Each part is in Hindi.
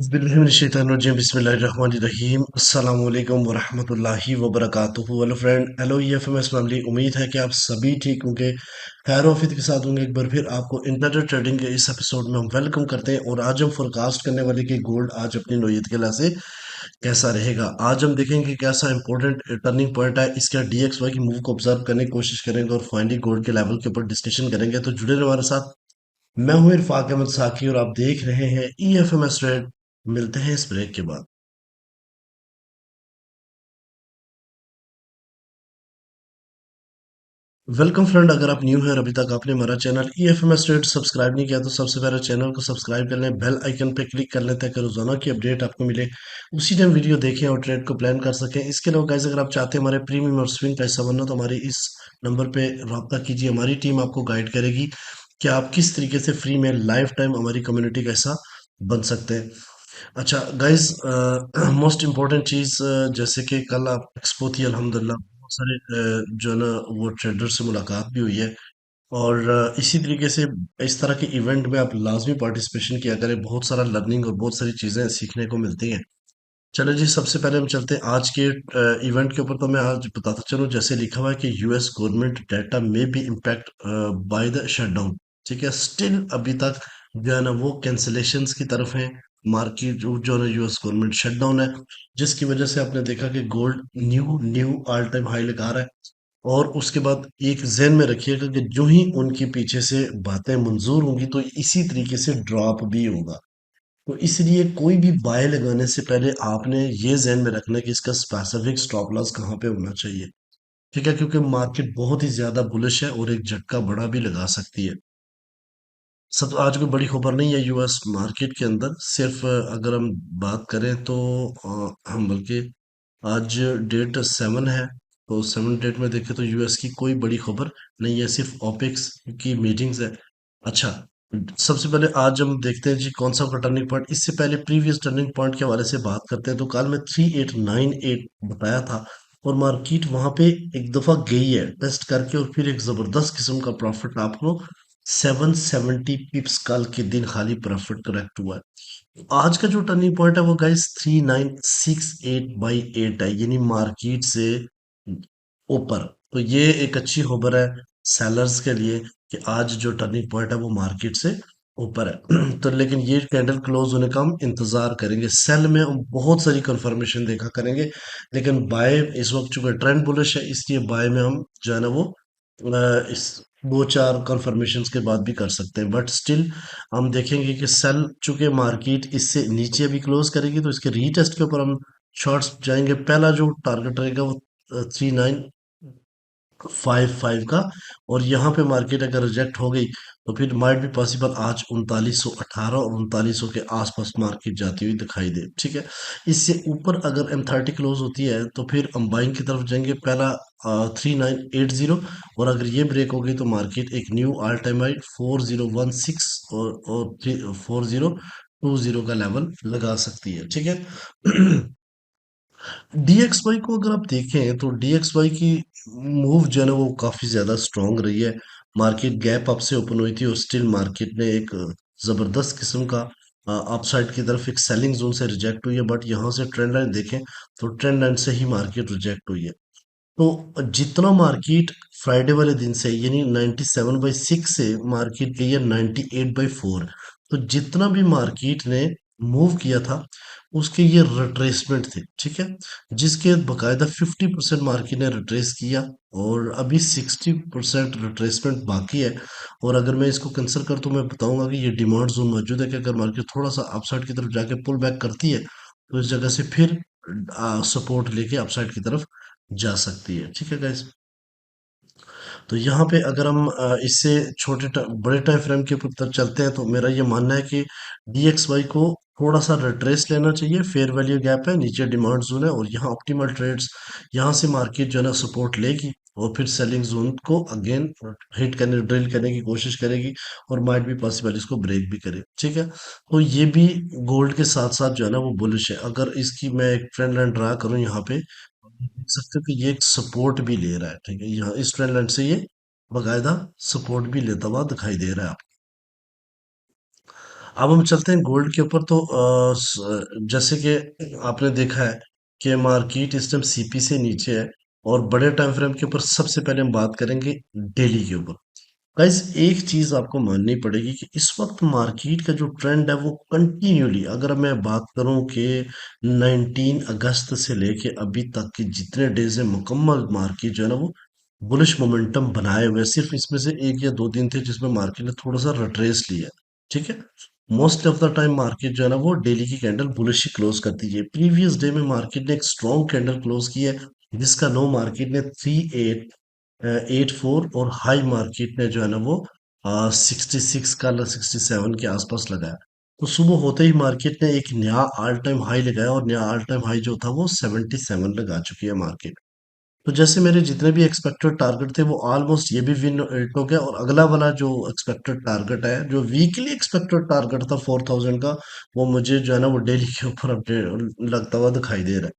औज़ुबिल्लाहिमिनश्शैतानिर्रजीम बिस्मिल्लाहिर्रहमानिर्रहीम अस्सलामु अलैकुम वरहमतुल्लाहि वबरकातुहू। Hello friend, hello EFMS family. उम्मीद है कि आप सभी ठीक होंगे, खैर ऑफियत के साथ होंगे। एक बार फिर आपको इंटरनेट ट्रेडिंग के इस एपिसोड में हम वेलकम करते हैं और आज हम फोरकास्ट करने वाले कि गोल्ड आज अपनी नौयत के लिहाज से कैसा रहेगा। आज हम देखेंगे कैसा इंपॉर्टेंट टर्निंग पॉइंट है इसका। डीएक्सवाई की मूव को ऑब्जर्व करने की कोशिश करेंगे और फाइनली गोल्ड के लेवल के ऊपर डिस्कशन करेंगे। तो जुड़े रहो हमारे साथ। मैं हूं इरफाक अहमद साकी और आप देख रहे हैं ईएफएमएस ट्रेड। मिलते हैं इस ब्रेक के बाद। वेलकम फ्रेंड, अगर आप न्यू हैं और अभी तक आपने हमारा चैनल ईएफएमएस ट्रेड सब्सक्राइब नहीं किया तो सबसे पहले चैनल को सब्सक्राइब कर लें, बेल आइकन पे क्लिक कर लें ताकि रोजाना की अपडेट आपको मिले, उसी टाइम वीडियो देखें और ट्रेड को प्लान कर सकें। इसके अलावा गाइस, अगर आप चाहते हैं हमारे प्रीमियम और स्विंग का हिस्सा बनना तो हमारे इस नंबर पे रब्ता कीजिए। हमारी टीम आपको गाइड करेगी कि आप किस तरीके से फ्री में लाइफ टाइम हमारी कम्युनिटी का हिस्सा बन सकते हैं। अच्छा गाइस, मोस्ट इम्पोर्टेंट चीज़, जैसे कि कल आप एक्सपो थी अल्हम्दुलिल्लाह, बहुत सारे जो है ना वो ट्रेडर से मुलाकात भी हुई है। और इसी तरीके से इस तरह के इवेंट में आप लाजमी पार्टिसिपेशन किया करें, बहुत सारा लर्निंग और बहुत सारी चीज़ें सीखने को मिलती हैं। चलो जी, सबसे पहले हम चलते हैं आज के इवेंट के ऊपर। तो मैं आज बताता चलूँ, जैसे लिखा हुआ है कि यूएस गवर्नमेंट डाटा में be impact by the shutdown. ठीक है, स्टिल अभी तक जो है ना वो कैंसिलेशंस की तरफ है। मार्केट जो है ना यूएस गवर्नमेंट शटडाउन है, जिसकी वजह से आपने देखा कि gold new knew all time high लगा रहा है। और उसके बाद एक जहन में रखिएगा कि जो ही उनके पीछे से बातें मंजूर होंगी तो इसी तरीके से ड्रॉप भी होगा। तो इसलिए कोई भी बाय लगाने से पहले आपने ये ज़हन में रखना है कि इसका स्पेसिफिक स्टॉप लॉस कहाँ पे होना चाहिए। ठीक है, क्योंकि मार्केट बहुत ही ज़्यादा बुलिश है और एक झटका बड़ा भी लगा सकती है। सब आज कोई बड़ी खबर नहीं है यूएस मार्केट के अंदर। सिर्फ अगर हम बात करें तो हम बल्कि आज डेट 7 है, तो 7 डेट में देखें तो यूएस की कोई बड़ी खबर नहीं है, सिर्फ ओपेक्स की मीटिंग्स है। अच्छा, सबसे पहले आज हम देखते हैं जी कौन सा टर्निंग पॉइंट। इससे पहले प्रीवियस टर्निंग पॉइंट के हवाले से बात करते हैं। तो कल मैं 3898 बताया था और मार्केट वहां पे एक दफा गई है टेस्ट करके और फिर एक जबरदस्त किस्म का प्रॉफिट आपको 770 पिप्स कल के दिन खाली प्रॉफिट करेक्ट हुआ है। आज का जो टर्निंग पॉइंट है वो गाइस 3968/8 है, यानी मार्केट से ऊपर। तो ये एक अच्छी खबर है सेलर्स के लिए कि आज जो टर्निंग पॉइंट है वो मार्केट से ऊपर है। तो लेकिन ये कैंडल क्लोज होने का हम इंतजार करेंगे। सेल में हम बहुत सारी कंफर्मेशन देखा करेंगे, लेकिन बाय इस वक्त चूंकि ट्रेंड बुलिश है इसलिए बाय में हम जो है ना वो इस दो चार कंफर्मेशंस के बाद भी कर सकते हैं। बट स्टिल हम देखेंगे कि सेल चूंकि मार्केट इससे नीचे भी क्लोज करेगी तो इसके रीटेस्ट के ऊपर हम शॉर्ट्स जाएंगे। पहला जो टारगेट रहेगा वो 3955 का। और यहाँ पे मार्केट अगर रिजेक्ट हो गई तो फिर माइट भी पॉसिबल आज 3918 और 3900 के आसपास मार्केट जाती हुई दिखाई दे। ठीक है, इससे ऊपर अगर M30 क्लोज होती है तो फिर हम बाइंग की तरफ जाएंगे। पहला 3980, और अगर ये ब्रेक हो गई तो मार्केट एक न्यू ऑल टाइम हाई 4016 और 4020 का लेवल लगा सकती है। ठीक है। डीएक्सवाई को अगर आप देखें तो डीएक्सवाई की मूव जो है ना वो काफी ज्यादा स्ट्रांग रही है। मार्केट गैप अप से ओपन हुई थी और स्टिल मार्केट ने एक जबरदस्त किस्म का अपसाइड की तरफ एक सेलिंग जोन से रिजेक्ट हुई है। बट यहाँ से ट्रेंड लाइन देखें तो ट्रेंड लाइन से ही मार्केट रिजेक्ट हुई है। तो जितना मार्केट फ्राइडे वाले दिन से यानी 97/6 से मार्केट गई है 98/4। तो जितना भी मार्केट ने मूव किया था उसके ये रिट्रेसमेंट थे। ठीक है, जिसके बकायदा 50% मार्केट ने रिट्रेस किया और अभी 60% रिट्रेसमेंट बाकी है। और अगर मैं इसको कंसिडर कर तो मैं बताऊंगा कि ये डिमांड जोन मौजूद है कि अगर मार्केट थोड़ा सा अपसाइड की तरफ जाके पुल बैक करती है तो इस जगह से फिर सपोर्ट लेके अपसाइड की तरफ जा सकती है। ठीक है गाइस, तो यहाँ पे अगर हम इससे बड़े टाइम फ्रेम के ऊपर चलते हैं तो मेरा ये मानना है कि DXY को थोड़ा सा रिट्रेस लेना चाहिए। फेयर वैल्यू गैप है, नीचे डिमांड जोन है और यहाँ ऑप्टिमल ट्रेड्स, यहाँ से मार्केट जो है ना सपोर्ट लेगी और फिर सेलिंग जोन को अगेन हिट करने ड्रिल करने की कोशिश करेगी और माइट भी पॉसिबल इसको ब्रेक भी करे। ठीक है, तो ये भी गोल्ड के साथ साथ जो है ना वो बुलिश है। अगर इसकी मैं एक ट्रेंड लाइन ड्रा करूँ यहाँ पे, देख सकते हो कि ये एक सपोर्ट भी ले रहा है। ठीक है, यहाँ इस ट्रेंड लाइन से ये बकायदा सपोर्ट भी लेता हुआ दिखाई दे रहा है आपको। अब हम चलते हैं गोल्ड के ऊपर। तो जैसे कि आपने देखा है कि मार्केट इस टाइम सीपी से नीचे है, और बड़े टाइम फ्रेम के ऊपर सबसे पहले हम बात करेंगे डेली के ऊपर। गाइस, एक चीज आपको माननी पड़ेगी कि इस वक्त मार्केट का जो ट्रेंड है वो कंटिन्यूली, अगर मैं बात करूं कि 19 अगस्त से लेके अभी तक के जितने डेज है, मुकम्मल मार्केट जो है ना वो बुलिश मोमेंटम बनाए हुए हैं। सिर्फ इसमें से एक या दो दिन थे जिसमें मार्केट ने थोड़ा सा रिट्रेस लिया, ठीक है। Most of the time market जो है ना वो डेली की कैंडल बुलिश ही क्लोज करती है। प्रीवियस डे में मार्केट ने एक स्ट्रॉन्ग कैंडल क्लोज की है, जिसका लो मार्केट ने 3884, और हाई मार्केट ने जो है ना वो 66 का 67 के आसपास लगाया। तो सुबह होते ही मार्केट ने एक नया ऑल टाइम हाई लगाया, और नया ऑल टाइम हाई जो था वो 77 लगा चुकी है मार्केट। तो जैसे मेरे जितने भी एक्सपेक्टेड टारगेट थे वो ऑलमोस्ट ये भी विन हिट हो गया, और अगला वाला जो एक्सपेक्टेड टारगेट है, जो वीकली एक्सपेक्टेड टारगेट था 4000 का, वो मुझे जो है ना वो डेली के ऊपर अपडेट लगता हुआ दिखाई दे रहा है।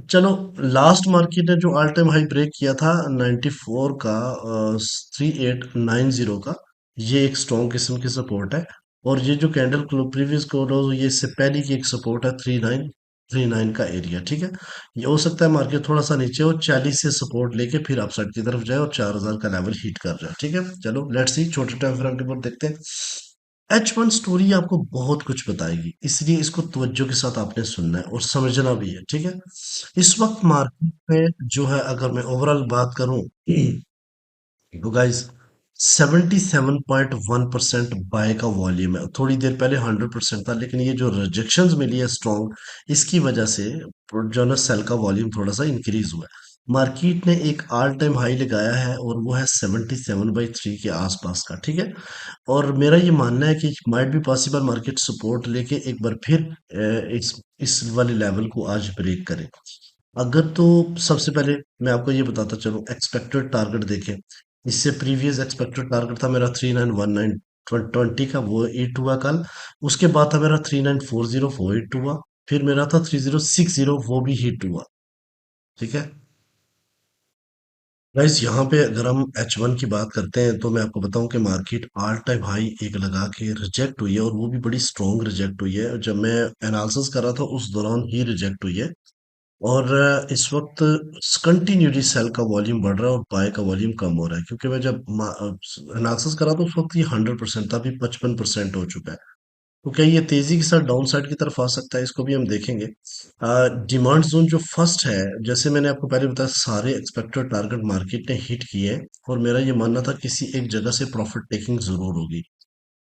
चलो, लास्ट मार्केट ने जो ऑल टाइम हाई ब्रेक किया था 94 का, 3890 का, ये एक स्ट्रॉन्ग किस्म की सपोर्ट है। और ये जो कैंडल प्रीवियस क्लोज, ये इससे पहले की एक सपोर्ट है 3939 का एरिया, ठीक है। ये हो सकता है मार्केट थोड़ा सा नीचे हो, 40 से सपोर्ट लेके फिर अपसाइड की तरफ जाए और 4000 का लेवल हिट कर जाए, ठीक है। चलो लेट्स सी, छोटे टाइम फ्रेम के ऊपर देखते हैं। H1 स्टोरी आपको बहुत कुछ बताएगी, इसलिए इसको तवज्जो के साथ आपने सुनना है और समझना भी है, ठीक है। इस वक्त मार्केट में जो है, अगर मैं ओवरऑल बात करूं, तो गाइस 77.1% बाय का वॉल्यूम है। थोड़ी देर पहले 100% था, लेकिन ये जो रिजेक्शंस मिली है स्ट्रॉन्ग, इसकी वजह से जो है ना सेल का वॉल्यूम थोड़ा सा इंक्रीज हुआ है। मार्केट ने एक ऑल टाइम हाई लगाया है, और वो है 77/3 के आसपास का, ठीक है। और मेरा ये मानना है कि माइट भी पॉसिबल मार्केट सपोर्ट लेके एक बार फिर इस वाले लेवल को आज ब्रेक करे। अगर तो सबसे पहले मैं आपको ये बताता चलूं, एक्सपेक्टेड टारगेट देखें। इससे प्रीवियस एक्सपेक्टेड टारगेट था मेरा 3919 का, वो हिट हुआ कल। उसके बाद था मेरा 3940, वो हिट हुआ। फिर मेरा था 3060, वो भी हिट हुआ, ठीक है। गाइस, यहाँ पे अगर हम H1 की बात करते हैं, तो मैं आपको बताऊं कि मार्केट ऑल टाइम हाई एक लगा के रिजेक्ट हुई है, और वो भी बड़ी स्ट्रॉन्ग रिजेक्ट हुई है। जब मैं एनालिसिस कर रहा था उस दौरान ही रिजेक्ट हुई है। और इस वक्त कंटिन्यूली सेल का वॉल्यूम बढ़ रहा है और बाय का वॉल्यूम कम हो रहा है, क्योंकि मैं जब एनालिसिस कर रहा था उस वक्त ये 100% था, अभी 55% हो चुका है। तो क्या ये तेजी के साथ डाउन साइड की तरफ आ सकता है, इसको भी हम देखेंगे। डिमांड जोन जो फर्स्ट है, जैसे मैंने आपको पहले बताया, सारे एक्सपेक्टेड टारगेट मार्केट ने हिट किए हैं, और मेरा ये मानना था किसी एक जगह से प्रॉफिट टेकिंग जरूर होगी।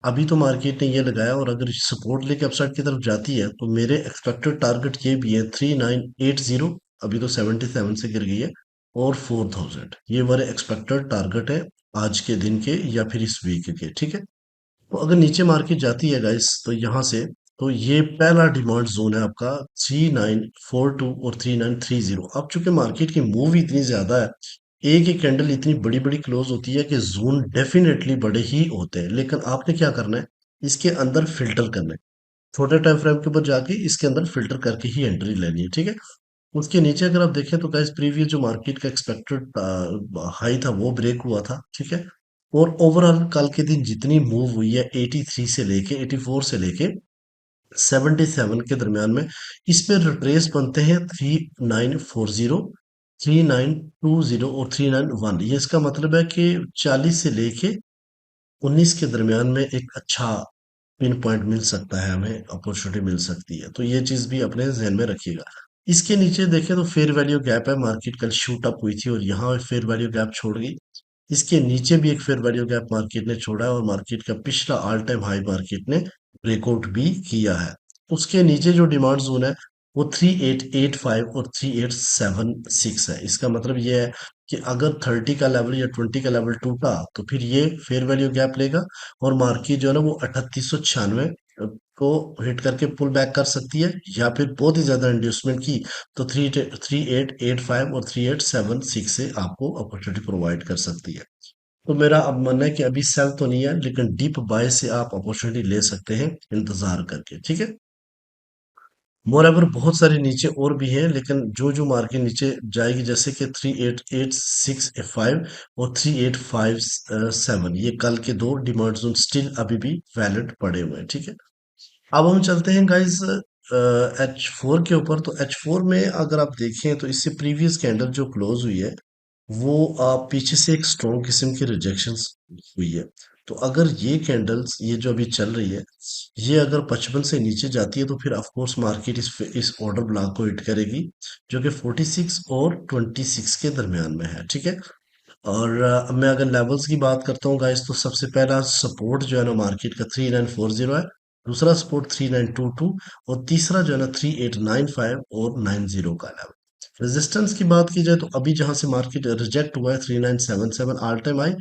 अभी तो मार्केट ने ये लगाया, और अगर सपोर्ट लेके अपसाइड की तरफ जाती है, तो मेरे एक्सपेक्टेड टारगेट ये भी है 3980, अभी तो 77 से गिर गई है, और 4000, ये हमारे एक्सपेक्टेड टारगेट है आज के दिन के या फिर इस वीक के, ठीक है। तो अगर नीचे मार्केट जाती है गाइस, तो यहाँ से, तो ये पहला डिमांड जोन है आपका 3942 और 3930। अब चूंकि मार्केट की मूव इतनी ज्यादा है, एक एक कैंडल इतनी बड़ी बड़ी क्लोज होती है कि जोन डेफिनेटली बड़े ही होते हैं, लेकिन आपने क्या करना है, इसके अंदर फिल्टर करना है। छोटे टाइम फ्रेम के ऊपर जाके इसके अंदर फिल्टर करके ही एंट्री लेनी है, ठीक है। उसके नीचे अगर आप देखें, तो गाइस प्रीवियस जो मार्केट का एक्सपेक्टेड हाई था वो ब्रेक हुआ था, ठीक है। और ओवरऑल कल के दिन जितनी मूव हुई है 83 से लेके 84 से लेके 77 के दरमियान में, इस पे रिट्रेस बनते हैं 3940, 3920 और 391। ये इसका मतलब है कि 40 से लेके 19 के दरमियान में एक अच्छा पिन पॉइंट मिल सकता है, हमें अपॉर्चुनिटी मिल सकती है। तो ये चीज भी अपने जहन में रखिएगा। इसके नीचे देखें तो फेयर वैल्यू गैप है, मार्केट कल शूट अप हुई थी और यहाँ फेयर वैल्यू गैप छोड़ गई। इसके नीचे भी एक फेयर वैल्यू गैप मार्केट ने छोड़ा है, और मार्केट का पिछला ऑल टाइम हाई मार्केट ने ब्रेकआउट भी किया है। उसके नीचे जो डिमांड जोन है वो 3885 और 3876 है। इसका मतलब ये है कि अगर 30 का लेवल या 20 का लेवल टूटा, तो फिर ये फेयर वैल्यू गैप लेगा, और मार्केट जो है ना वो 3896 को हिट करके पुल बैक कर सकती है, या फिर बहुत ही ज्यादा इंड्यूसमेंट की तो 3885 और 3876 से आपको अपॉर्चुनिटी प्रोवाइड कर सकती है। तो मेरा अब मानना है कि अभी सेल तो नहीं है, लेकिन डीप बाय से आप अपॉर्चुनिटी ले सकते हैं इंतजार करके, ठीक है। मोर एवर बहुत सारे नीचे और भी हैं, लेकिन जो जो मार्केट नीचे जाएगी, जैसे कि 3886 और 3857, ये कल के दो डिमांड जोन स्टिल अभी भी वैलिड पड़े हुए हैं, ठीक है। अब हम चलते हैं गाइस H4 के ऊपर। तो H4 में अगर आप देखें तो इससे प्रीवियस कैंडल जो क्लोज हुई है, वो पीछे से एक स्ट्रॉन्ग किस्म की रिजेक्शंस हुई है। तो अगर ये कैंडल्स, ये जो अभी चल रही है, ये अगर 55 से नीचे जाती है तो फिर ऑफ कोर्स मार्केट इस ऑर्डर ब्लॉक को हिट करेगी, जो कि 46 और 26 के दरमियान में है, ठीक है। और मैं अगर लेवल्स की बात करता हूँ गाइस, तो सबसे पहला सपोर्ट जो है ना मार्केट का 3940 है, दूसरा सपोर्ट 3922, और तीसरा जो है ना 3895 और 90 का लेवल। रेजिस्टेंस की बात की जाए तो अभी जहां से मार्केट रिजेक्ट हुआ है 3977 ऑल टाइम हाई,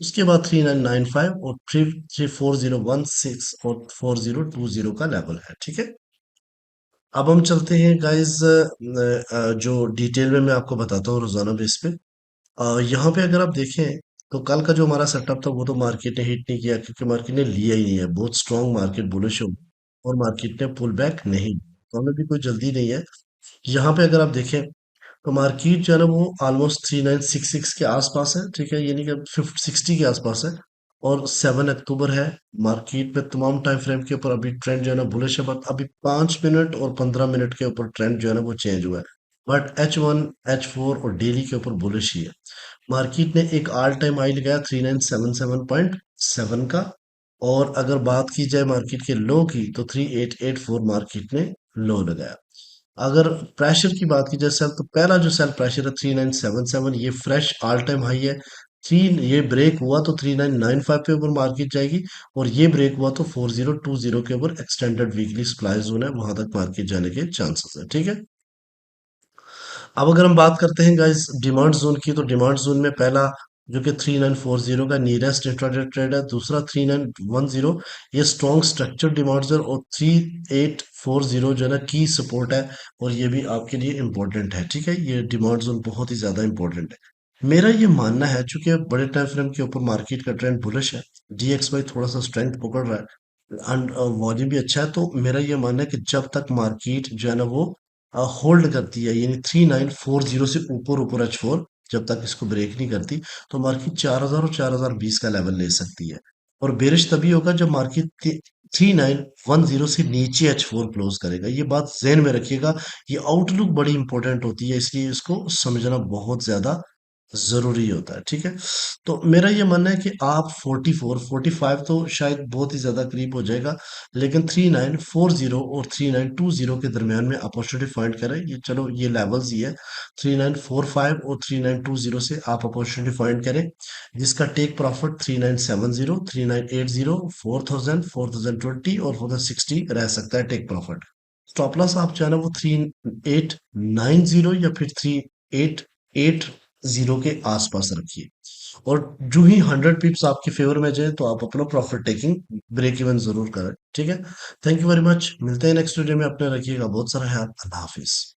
उसके बाद 3995 और 3401 और 4020 का लेवल है, ठीक है। अब हम चलते हैं गाइस, जो डिटेल में मैं आपको बताता हूँ रोजाना बेस पे। यहाँ पे अगर आप देखें तो कल का जो हमारा सेटअप था वो तो मार्केट ने हिट नहीं किया, क्योंकि मार्केट ने लिया ही नहीं है, बहुत स्ट्रांग मार्केट बुलिश हो, और मार्केट ने पुल बैक नहीं, तो हमें भी कोई जल्दी नहीं है। यहाँ पे अगर आप देखें तो मार्केट जो है ना वो ऑलमोस्ट 3966 के आसपास है, ठीक है, यानी कि 5060 के आसपास है। और 7 अक्टूबर है, मार्केट में तमाम टाइम फ्रेम के ऊपर अभी ट्रेंड जो है ना बुलिश है, बट अभी 5 मिनट और 15 मिनट के ऊपर ट्रेंड जो है ना वो चेंज हुआ है। बट H1 H4 और डेली के ऊपर बुलिश ही है। मार्केट ने एक ऑल टाइम हाई लगाया 3977.7 का, और अगर बात की जाए मार्केट के लो की तो 3884 मार्केट ने लो लगाया। अगर प्रेशर की बात की जाए सेल, तो पहला जो सेल प्रेशर है 3977, ये फ्रेश ऑल टाइम हाई है। थ्री ये ब्रेक हुआ तो 3995 पे ऊपर मार्केट जाएगी, और ये ब्रेक हुआ तो 4020 के ऊपर एक्सटेंडेड वीकली सप्लाई जोन है, वहां तक मार्केट जाने के चांसेस है, ठीक है। अब अगर हम बात करते हैं गाइस डिमांड जोन की, तो डिमांड जोन में पहला जो कि 3940 का नियरेस्ट इंट्राडे ट्रेड है, दूसरा 3910, ये स्ट्रॉन्ग स्ट्रक्चर डिमांड जोन, और 3840 जो है ना की सपोर्ट है, और ये भी आपके लिए इंपॉर्टेंट है, ठीक है। ये डिमांड जोन बहुत ही ज्यादा इंपॉर्टेंट है। मेरा ये मानना है, चूंकि बड़े टाइम फ्रेम के ऊपर मार्केट का ट्रेंड बुलिश है, DXY थोड़ा सा स्ट्रेंथ पकड़ रहा है, एंड वॉल्यूम भी अच्छा है, तो मेरा ये मानना है कि जब तक मार्केट जो है ना वो होल्ड करती है, यानी 3940 से ऊपर ऊपर H4 जब तक इसको ब्रेक नहीं करती, तो मार्केट 4000 और 4020 का लेवल ले सकती है। और बेरिश तभी होगा जब मार्केट 3910 से नीचे H4 क्लोज करेगा, ये बात जहन में रखिएगा। ये आउटलुक बड़ी इंपॉर्टेंट होती है, इसलिए इसको समझना बहुत ज्यादा जरूरी होता है, ठीक है। तो मेरा ये मानना है कि आप 44 45 तो शायद बहुत ही ज्यादा करीब हो जाएगा, लेकिन 3940 और 3920 के दरमियान में अपॉर्चुनिटी फाइंड करें। ये चलो ये लेवल्स ही है, 3945 और 3920 से आप अपॉर्चुनिटी फाइंड करें, जिसका टेक प्रॉफिट 3970 3980 4000 4020 और 4060 रह सकता है टेक प्रॉफिट। स्टॉप लॉस आप चाहे ना वो 3890 या फिर 3880 के आसपास रखिए, और जो ही 100 पिप्स आपके फेवर में जाए तो आप अपना प्रॉफिट टेकिंग ब्रेक इवन जरूर करें, ठीक है। थैंक यू वेरी मच, मिलते हैं नेक्स्ट वीडियो में, अपने रखिएगा बहुत सारा ख्याल, अल्लाह हाफिज।